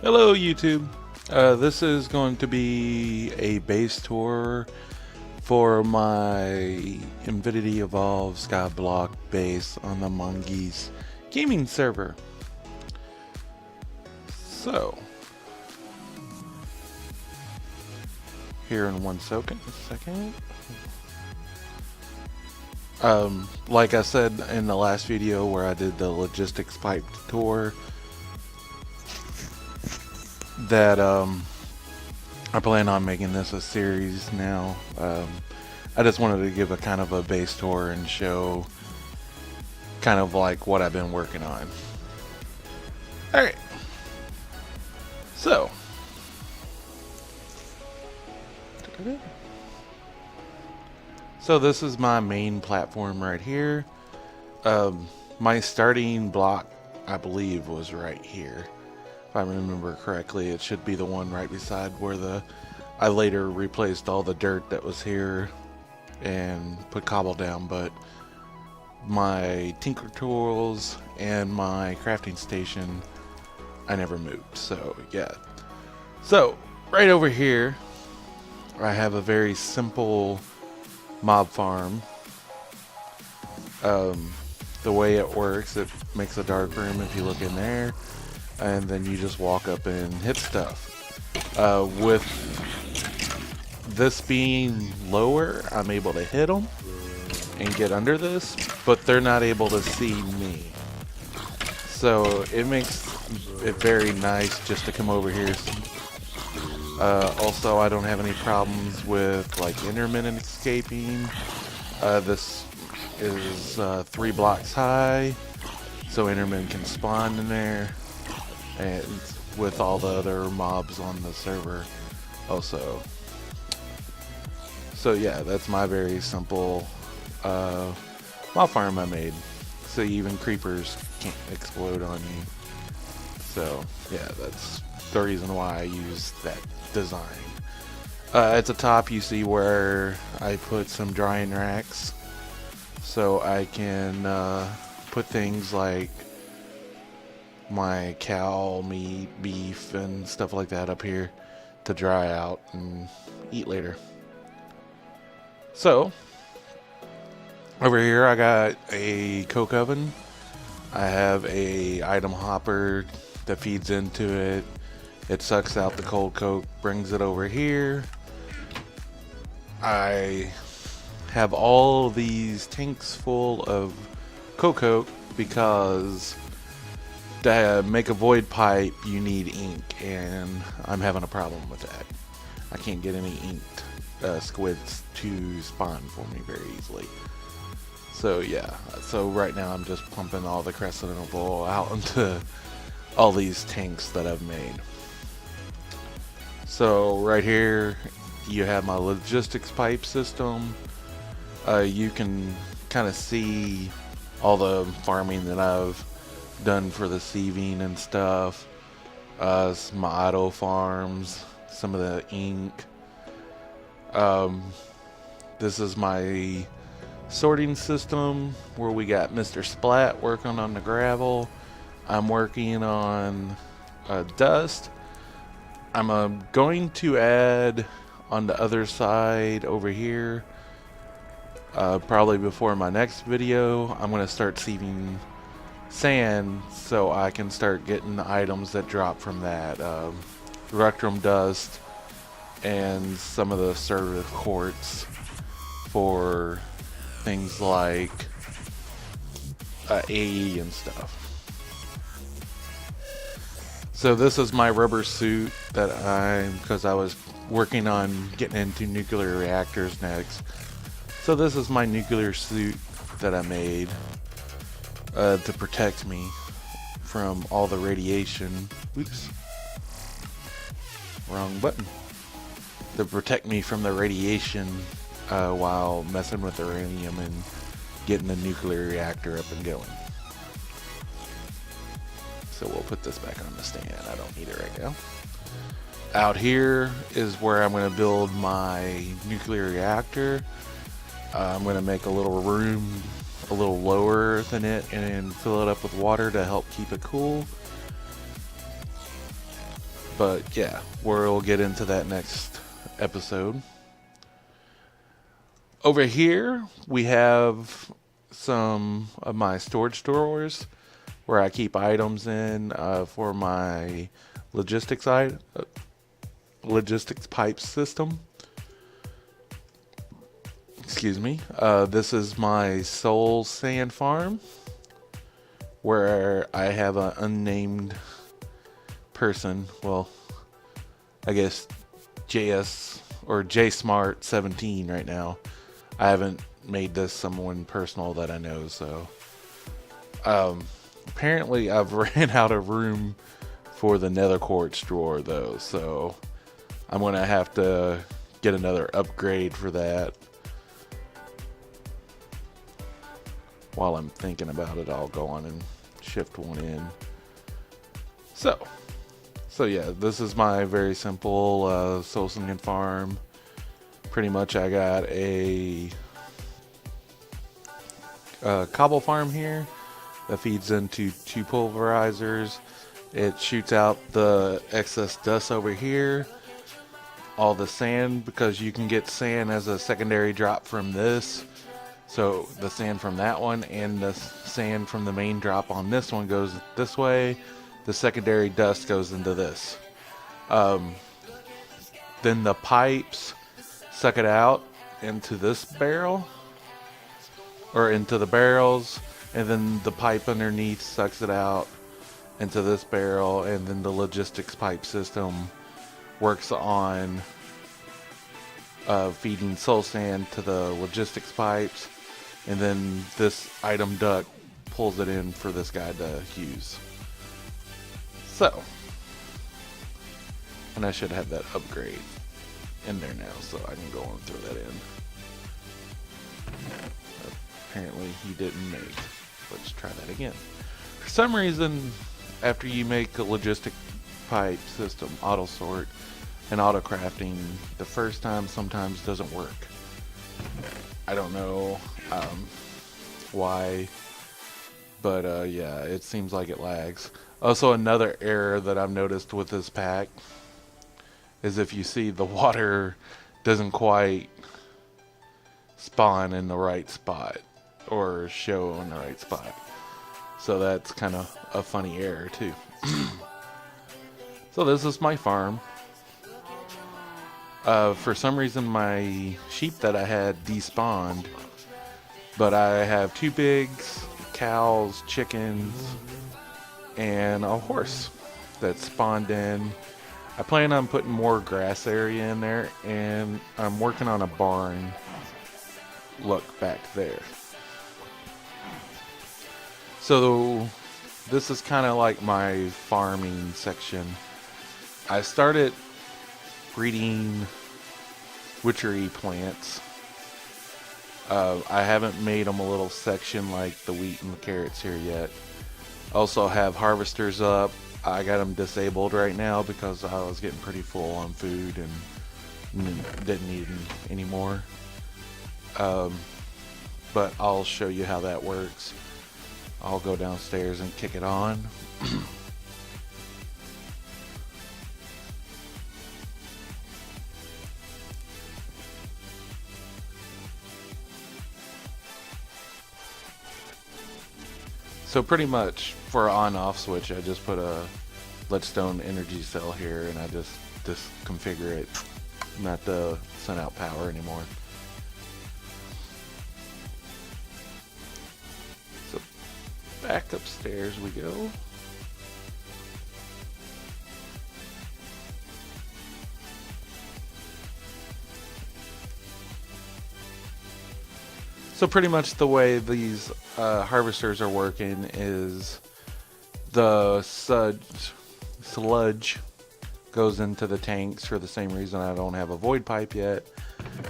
Hello YouTube. This is going to be a base tour for my Infinity Evolve Skyblock base on the Mongeese gaming server. So, here in 1 second. Like I said in the last video where I did the logistics pipe tour, that I plan on making this a series now. I just wanted to give a kind of a base tour and show kind of like what I've been working on. Alright, so this is my main platform right here. My starting block, I believe, was right here. If I remember correctly, it should be the one right beside where I later replaced all the dirt that was here and put cobble down, but my tinker tools and my crafting station I never moved. So yeah, so right over here I have a very simple mob farm. The way it works, it makes a dark room if you look in there, and then you just walk up and hit stuff. With this being lower, I'm able to hit them and get under this, but they're not able to see me. So it makes it very nice just to come over here. Also, I don't have any problems with like intermittent escaping. This is 3 blocks high, so intermittent can spawn in there, and with all the other mobs on the server also. So yeah, that's my very simple mob farm I made, so even creepers can't explode on you. So yeah, that's the reason why I use that design. At the top you see where I put some drying racks, so I can put things like my cow meat, beef, and stuff like that up here to dry out and eat later. So over here I got a coke oven. I have a item hopper that feeds into it. It sucks out the cold coke, brings it over here. I have all these tanks full of coke because to make a void pipe you need ink, and I'm having a problem with that. I can't get any inked squids to spawn for me very easily. So yeah, so right now I'm just pumping all the crescent oil out into all these tanks that I've made. So right here you have my logistics pipe system. You can kind of see all the farming that I've done for the sieving and stuff. Some auto farms, some of the ink. This is my sorting system where we got Mr. Splat working on the gravel. I'm working on dust. I'm going to add on the other side over here, probably before my next video, I'm going to start sieving sand so I can start getting the items that drop from that. Rectrum dust and some of the assertive quartz for things like AE and stuff. So this is my rubber suit that because I was working on getting into nuclear reactors next. So this is my nuclear suit that I made to protect me from all the radiation. Oops. Wrong button. To protect me from the radiation while messing with uranium and getting the nuclear reactor up and going. So we'll put this back on the stand. I don't need it right now. Out here is where I'm going to build my nuclear reactor. I'm going to make a little room a little lower than it and fill it up with water to help keep it cool. But yeah, we'll get into that next episode. Over here, we have some of my storage drawers where I keep items in for my logistics pipe system. Excuse me. This is my soul sand farm where I have an unnamed person. Well, I guess JS or JSmart 17 right now. I haven't made this someone personal that I know, so apparently I've ran out of room for the nether quartz drawer though, so I'm gonna have to get another upgrade for that. While I'm thinking about it, I'll go on and shift one in. So yeah, this is my very simple soul singing farm. Pretty much I got a cobble farm here that feeds into 2 pulverizers. It shoots out the excess dust over here, all the sand, because you can get sand as a secondary drop from this. So the sand from that one and the sand from the main drop on this one goes this way. The secondary dust goes into this. Then the pipes suck it out into this barrel, or into the barrels, and then the pipe underneath sucks it out into this barrel, and then the logistics pipe system works on feeding soul sand to the logistics pipes, and then this item duct pulls it in for this guy to use. So, and I should have that upgrade in there now, so I can go and throw that in. Apparently he didn't make. Let's try that again. For some reason, after you make a logistic pipe system auto sort and auto crafting, the first time sometimes doesn't work. I don't know why, but yeah, it seems like it lags. Also, another error that I've noticed with this pack is if you see the water doesn't quite spawn in the right spot or show in the right spot. So that's kind of a funny error too. So this is my farm. For some reason my sheep that I had despawned, but I have 2 pigs, cows, chickens, and a horse that spawned in. I plan on putting more grass area in there, and I'm working on a barn look back there. So this is kind of like my farming section. I started breeding witchery plants. I haven't made them a little section like the wheat and the carrots here yet. Also have harvesters up. I got them disabled right now because I was getting pretty full on food and didn't need any more. But I'll show you how that works. I'll go downstairs and kick it on. So pretty much for on-off switch, I just put a leadstone energy cell here, and I just configure it not to send out power anymore. So back upstairs we go. So pretty much the way these harvesters are working is the sludge goes into the tanks for the same reason I don't have a void pipe yet,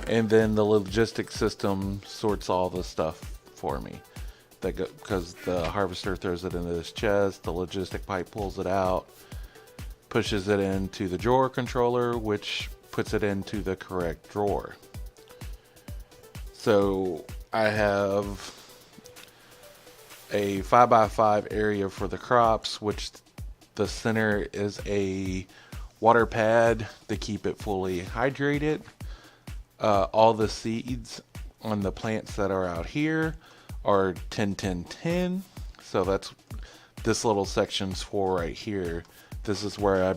and then the logistics system sorts all the stuff for me. Because the harvester throws it into this chest, the logistic pipe pulls it out, pushes it into the drawer controller, which puts it into the correct drawer. So I have a 5x5 area for the crops, which the center is a water pad to keep it fully hydrated. All the seeds on the plants that are out here are 10-10-10. So that's this little section's for right here. This is where I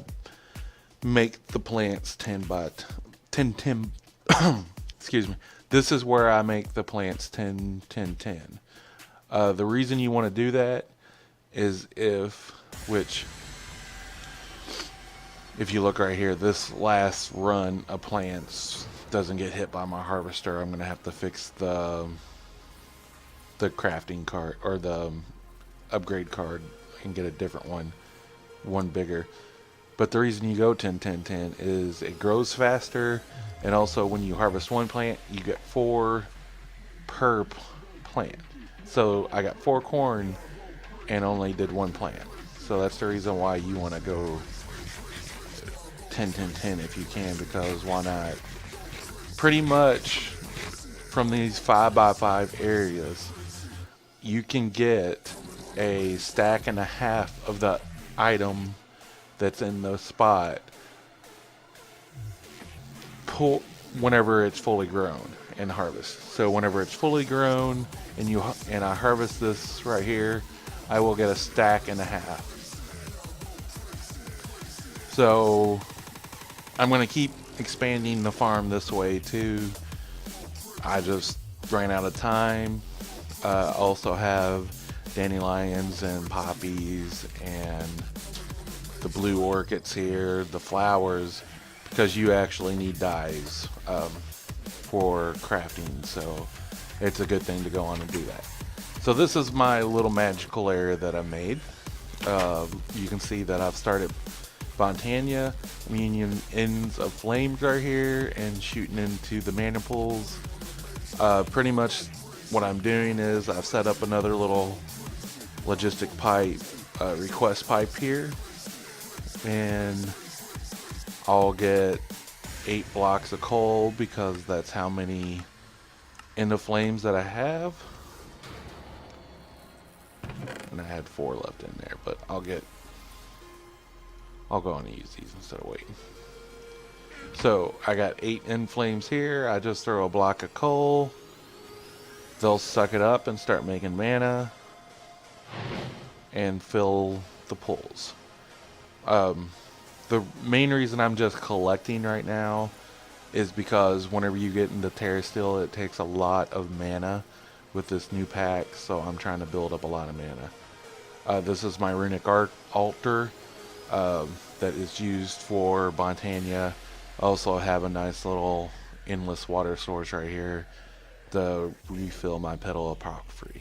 make the plants 10 by 10. Excuse me. This is where I make the plants 10-10-10. The reason you want to do that is if you look right here, this last run of plants doesn't get hit by my harvester, I'm going to have to fix the crafting cart or the upgrade card and get a different one bigger. But the reason you go 10-10-10 is it grows faster, and also when you harvest one plant, you get 4 per plant. So I got 4 corn and only did 1 plant. So that's the reason why you want to go 10-10-10 if you can, because why not? Pretty much from these 5x5 areas, you can get a stack and a half of the item that's in the spot whenever it's fully grown and harvest. So whenever it's fully grown and I harvest this right here, I will get a stack and a half. So I'm going to keep expanding the farm this way too. I just ran out of time. Also have dandelions and poppies and the blue orchids here, the flowers, because you actually need dyes for crafting, so it's a good thing to go on and do that. So this is my little magical area that I made. You can see that I've started Fontania, union ends of flames right here, and shooting into the mana pools. Pretty much what I'm doing is I've set up another little logistic pipe, request pipe here, and I'll get 8 blocks of coal because that's how many end of flames that I have. And I had 4 left in there, but I'll go on and use these instead of waiting. So I got 8 end flames here. I just throw a block of coal. They'll suck it up and start making mana and fill the pools. The main reason I'm just collecting right now is because whenever you get into Terra Steel, it takes a lot of mana with this new pack, so I'm trying to build up a lot of mana. This is my runic altar that is used for Montania. I also have a nice little endless water source right here to refill my petal apocryphy.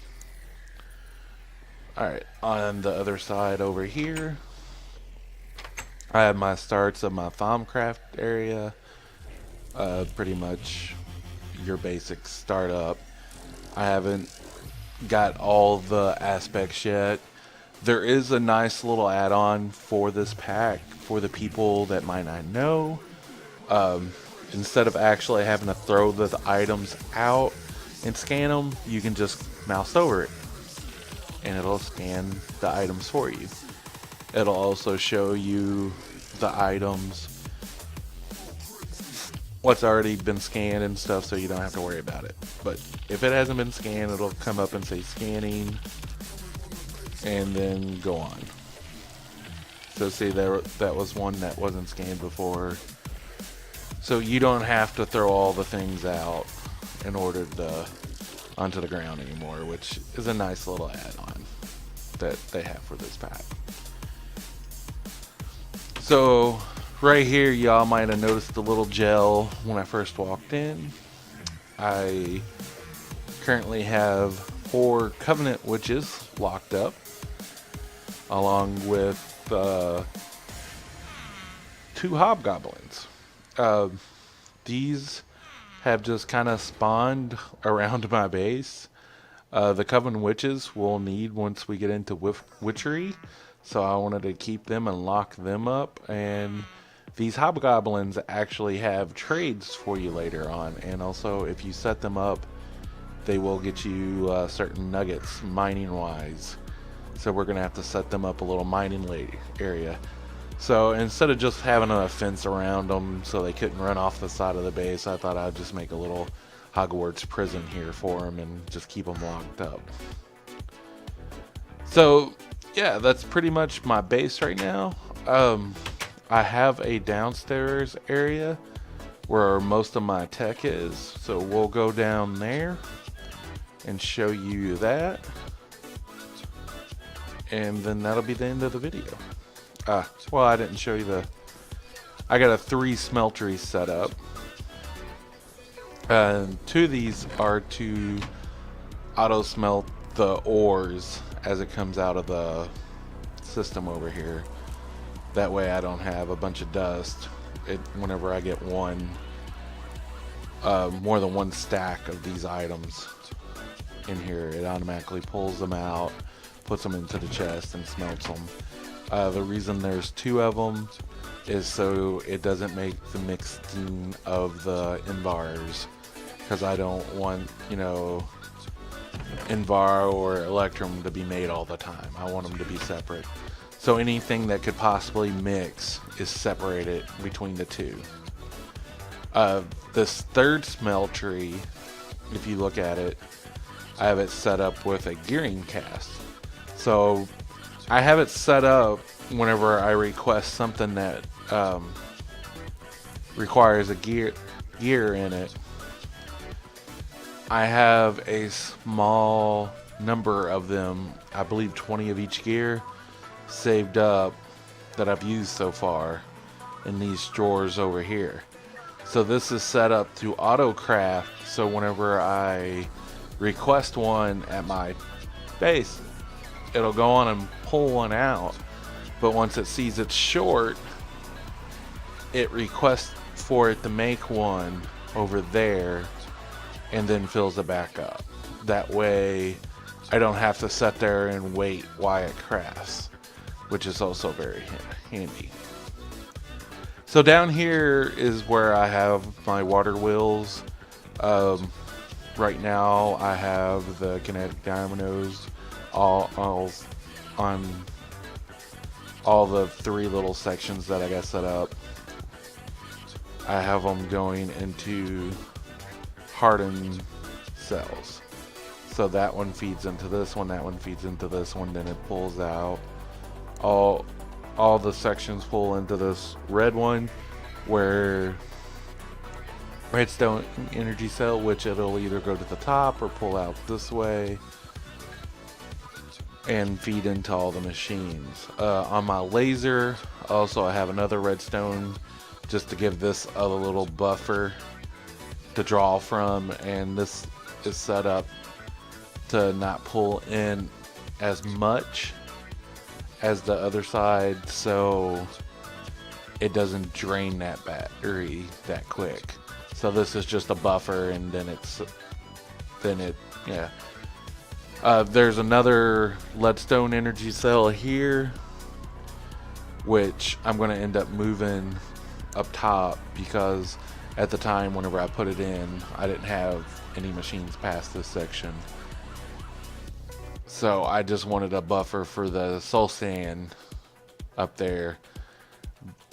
Alright, on the other side over here, I have my starts of my Thaumcraft area. Pretty much your basic startup. I haven't got all the aspects yet. There is a nice little add-on for this pack for the people that might not know. Instead of actually having to throw the items out and scan them, you can just mouse over it and it'll scan the items for you. It'll also show you the items, what's already been scanned and stuff, so you don't have to worry about it. But if it hasn't been scanned, it'll come up and say scanning and then go on. So see, that was one that wasn't scanned before. So you don't have to throw all the things out in order to onto the ground anymore, which is a nice little add-on that they have for this pack. So right here, y'all might have noticed the little gel when I first walked in. I currently have 4 Covenant Witches locked up, along with 2 Hobgoblins. These have just kind of spawned around my base. The Coven Witches we'll need once we get into witchery, so I wanted to keep them and lock them up. And these Hobgoblins actually have trades for you later on, and also if you set them up, they will get you certain nuggets mining wise. So we're gonna have to set them up a little mining area. So instead of just having a fence around them so they couldn't run off the side of the base, I thought I'd just make a little Hogwarts prison here for them and just keep them locked up. So yeah, that's pretty much my base right now. I have a downstairs area where most of my tech is, so we'll go down there and show you that, and then that'll be the end of the video. Well, I didn't show you I got a 3 smeltery set up. 2 of these are to auto smelt the ores as it comes out of the system over here. That way I don't have a bunch of dust. Whenever I get more than one stack of these items in here, it automatically pulls them out, puts them into the chest, and smelts them. The reason there's 2 of them is so it doesn't make the mixing of the Invars, because I don't want, Invar or Electrum to be made all the time. I want them to be separate. So anything that could possibly mix is separated between the 2. This 3rd smeltery, if you look at it, I have it set up with a gearing cast. So I have it set up whenever I request something that requires a gear in it. I have a small number of them, I believe 20 of each gear, saved up that I've used so far in these drawers over here. So this is set up to auto craft, so whenever I request one at my base, it'll go on and pull one out, but once it sees it's short, it requests for it to make one over there and then fills it back up. That way I don't have to sit there and wait while it crafts, which is also very handy. So down here is where I have my water wheels. Right now I have the kinetic dominoes all on all the 3 little sections that I got set up. I have them going into hardened cells. So that one feeds into this one, that one feeds into this one, then it pulls out. All the sections pull into this red one, where redstone energy cell, which it'll either go to the top or pull out this way and feed into all the machines. On my laser, also I have another redstone just to give this a little buffer to draw from, and this is set up to not pull in as much as the other side, so it doesn't drain that battery that quick. So this is just a buffer, and then there's another leadstone energy cell here, which I'm going to end up moving up top, because at the time whenever I put it in, I didn't have any machines past this section. So I just wanted a buffer for the soul sand up there.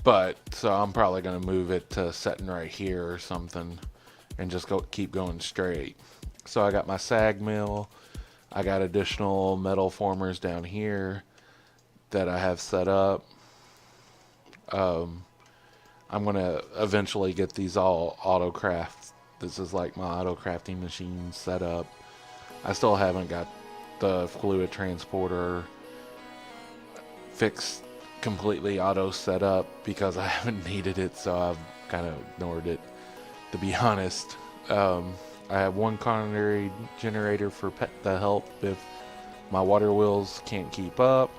But so I'm probably going to move it to setting right here or something and just keep going straight. So I got my sag mill. I got additional metal formers down here that I have set up. I'm going to eventually get these all auto craft. This is like my auto crafting machine set up. I still haven't got the fluid transporter fixed completely auto set up because I haven't needed it, so I've kind of ignored it, to be honest. I have one coronary generator for the help if my water wheels can't keep up,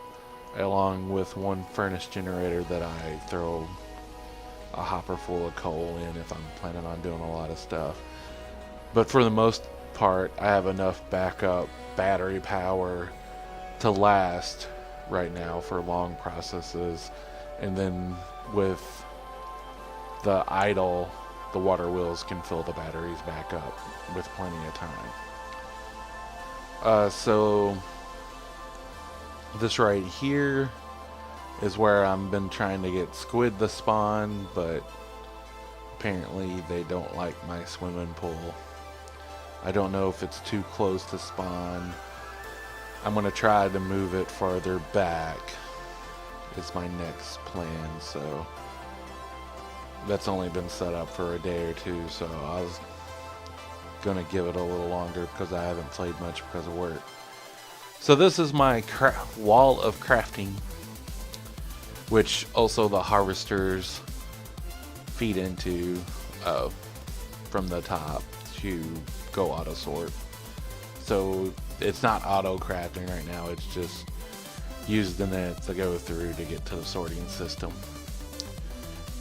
along with one furnace generator that I throw a hopper full of coal in if I'm planning on doing a lot of stuff. But for the most part, I have enough backup battery power to last right now for long processes, and then with the idle, the water wheels can fill the batteries back up with plenty of time. So this right here is where I've been trying to get squid to spawn, but apparently they don't like my swimming pool. I don't know if it's too close to spawn. I'm going to try to move it farther back. It's my next plan, so that's only been set up for a day or two, so I was going to give it a little longer because I haven't played much because of work. So this is my wall of crafting, which also the harvesters feed into from the top to go auto sort. So it's not auto crafting right now, it's just using it to go through to get to the sorting system.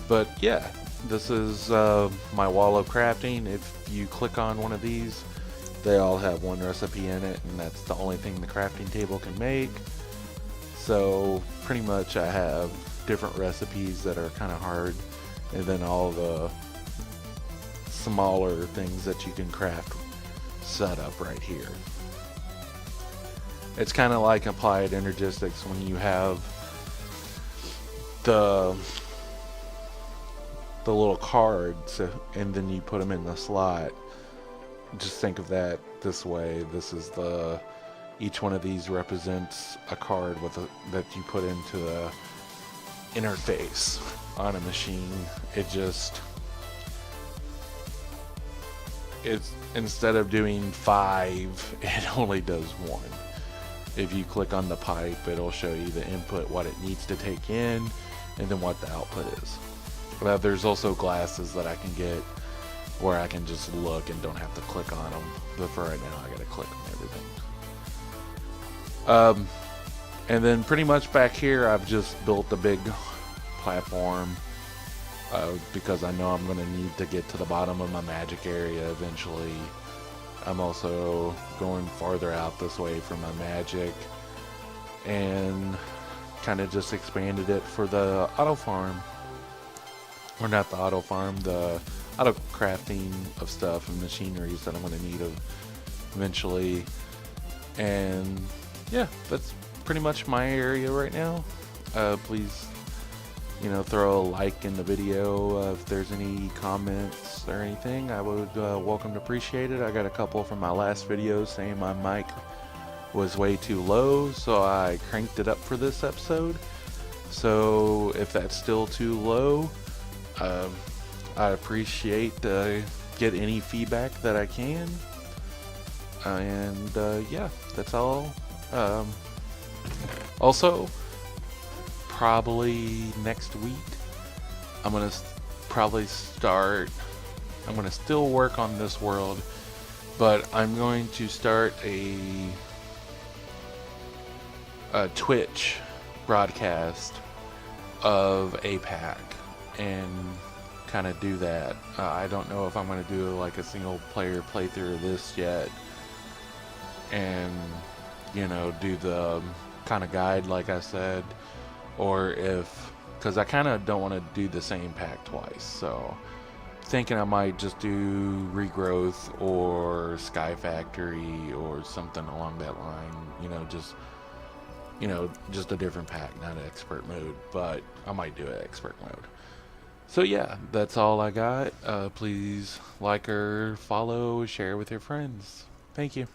But yeah, this is my wall of crafting. If you click on one of these, they all have one recipe in it, and that's the only thing the crafting table can make. So pretty much I have different recipes that are kind of hard, and then all the smaller things that you can craft set up right here. It's kind of like applied energistics when you have the little cards and then you put them in the slot. Just think of that this way. This is each one of these represents a card that you put into the interface on a machine. It's instead of doing 5, it only does 1. If you click on the pipe, it'll show you the input, what it needs to take in, and then what the output is. But there's also glasses that I can get where I can just look and don't have to click on them. But for right now, I gotta click on everything. And then pretty much back here, I've just built a big platform because I know I'm gonna need to get to the bottom of my magic area eventually. I'm also going farther out this way for my magic, and kind of just expanded it for the auto farm. Or not the auto farm, the auto crafting of stuff and machineries that I'm going to need eventually. And yeah, that's pretty much my area right now. Please, throw a like in the video. If there's any comments or anything, I would welcome to appreciate it. I got a couple from my last video saying my mic was way too low, so I cranked it up for this episode. So if that's still too low, I appreciate get any feedback that I can, and yeah, that's all. Also, probably next week I'm gonna still work on this world, but I'm going to start a Twitch broadcast of APAC and kind of do that. I don't know if I'm going to do like a single player playthrough of this yet, and do the kind of guide like I said, or because I kind of don't want to do the same pack twice, so thinking I might just do regrowth or Sky Factory or something along that line, just a different pack, not expert mode, but I might do it expert mode. So yeah, that's all I got. Please like or follow, share with your friends. Thank you.